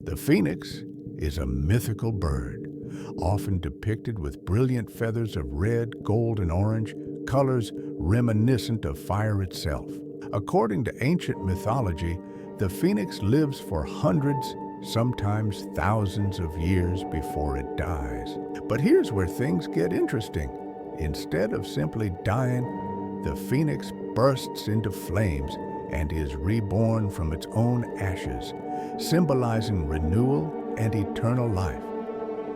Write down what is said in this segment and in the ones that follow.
The phoenix is a mythical bird, often depicted with brilliant feathers of red, gold, and orange, colors reminiscent of fire itself. According to ancient mythology, the phoenix lives for hundreds, sometimes thousands of years before it dies. But here's where things get interesting. Instead of simply dying, the phoenix bursts into flames and is reborn from its own ashes, symbolizing renewal and eternal life.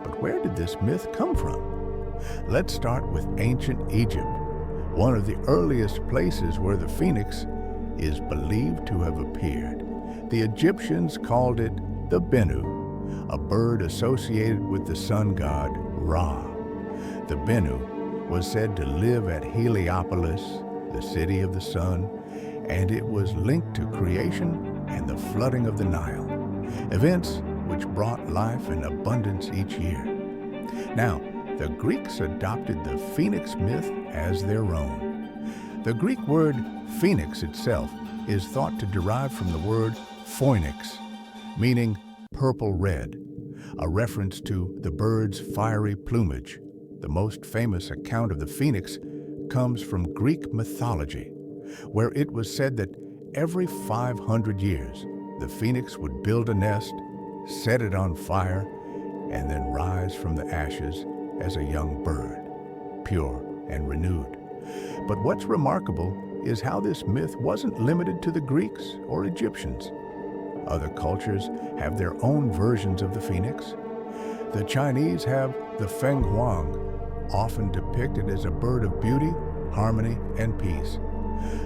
But where did this myth come from? Let's start with ancient Egypt, one of the earliest places where the phoenix is believed to have appeared. The Egyptians called it the Bennu, a bird associated with the sun god Ra. The Bennu was said to live at Heliopolis, the city of the sun, and it was linked to creation and the flooding of the Nile, events which brought life and abundance each year. Now, the Greeks adopted the phoenix myth as their own. The Greek word phoenix itself is thought to derive from the word phoenix, meaning purple-red, a reference to the bird's fiery plumage. The most famous account of the phoenix comes from Greek mythology, where it was said that every 500 years, the phoenix would build a nest, set it on fire, and then rise from the ashes as a young bird, pure and renewed. But what's remarkable is how this myth wasn't limited to the Greeks or Egyptians. Other cultures have their own versions of the phoenix. The Chinese have the feng huang, often depicted as a bird of beauty, harmony, and peace.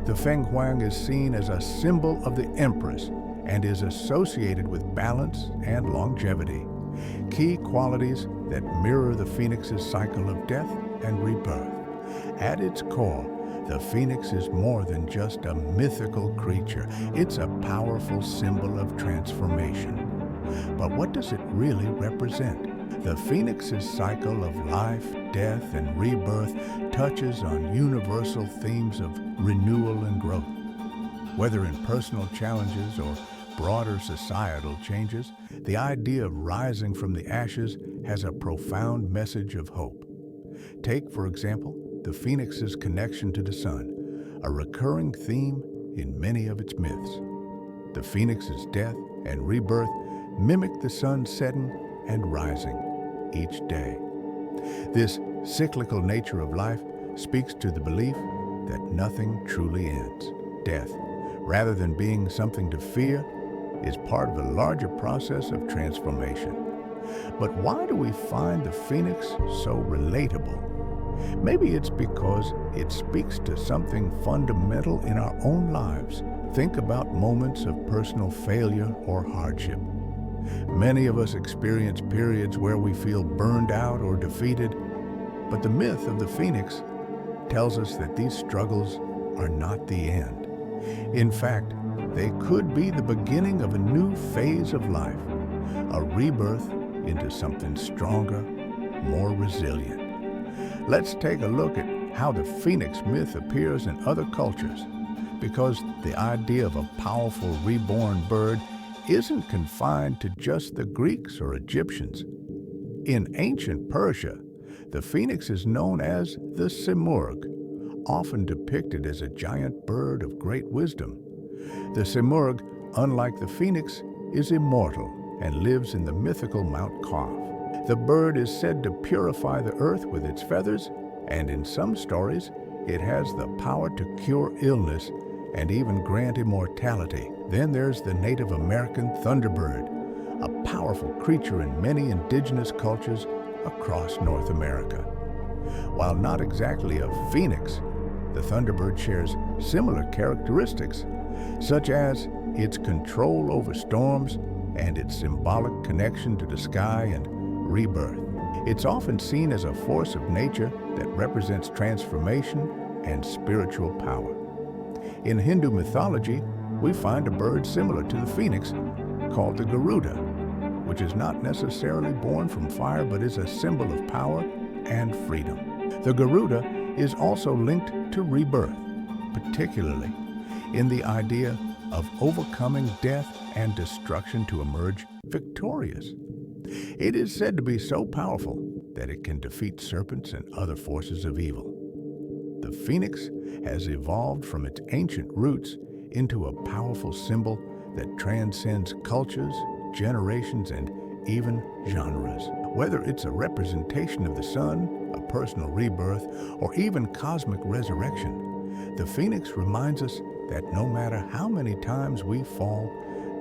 The feng huang is seen as a symbol of the empress and is associated with balance and longevity, key qualities that mirror the phoenix's cycle of death and rebirth. At its core, the phoenix is more than just a mythical creature. It's a powerful symbol of transformation. But what does it really represent? The phoenix's cycle of life, death, and rebirth touches on universal themes of renewal and growth. Whether in personal challenges or broader societal changes, the idea of rising from the ashes has a profound message of hope. Take, for example, the phoenix's connection to the sun, a recurring theme in many of its myths. The phoenix's death and rebirth mimic the sun setting and rising each day. This cyclical nature of life speaks to the belief that nothing truly ends. Death, rather than being something to fear, is part of a larger process of transformation. But why do we find the phoenix so relatable? Maybe it's because it speaks to something fundamental in our own lives. Think about moments of personal failure or hardship. Many of us experience periods where we feel burned out or defeated, but the myth of the phoenix tells us that these struggles are not the end. In fact, they could be the beginning of a new phase of life, a rebirth into something stronger, more resilient. Let's take a look at how the phoenix myth appears in other cultures, because the idea of a powerful reborn bird isn't confined to just the Greeks or Egyptians. In ancient Persia, the phoenix is known as the simurgh, often depicted as a giant bird of great wisdom. The simurgh, unlike the phoenix, is immortal and lives in the mythical Mount Kaf. The bird is said to purify the earth with its feathers, and in some stories, it has the power to cure illness and even grant immortality. Then there's the Native American thunderbird, a powerful creature in many indigenous cultures across North America. While not exactly a phoenix, the thunderbird shares similar characteristics, such as its control over storms and its symbolic connection to the sky and rebirth. It's often seen as a force of nature that represents transformation and spiritual power. In Hindu mythology, we find a bird similar to the phoenix called the Garuda, which is not necessarily born from fire but is a symbol of power and freedom. The Garuda is also linked to rebirth, particularly in the idea of overcoming death and destruction to emerge victorious. It is said to be so powerful that it can defeat serpents and other forces of evil. The phoenix has evolved from its ancient roots into a powerful symbol that transcends cultures, generations, and even genres. Whether it's a representation of the sun, a personal rebirth, or even cosmic resurrection, the phoenix reminds us that no matter how many times we fall,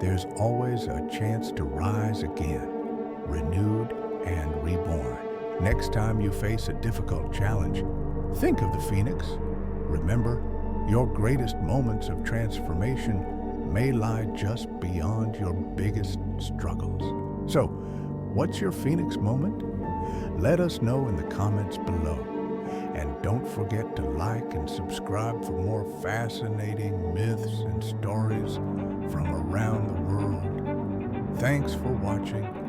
there's always a chance to rise again, renewed and reborn. Next time you face a difficult challenge, think of the phoenix. Remember, your greatest moments of transformation may lie just beyond your biggest struggles. So, what's your phoenix moment? Let us know in the comments below. And don't forget to like and subscribe for more fascinating myths and stories from around the world. Thanks for watching.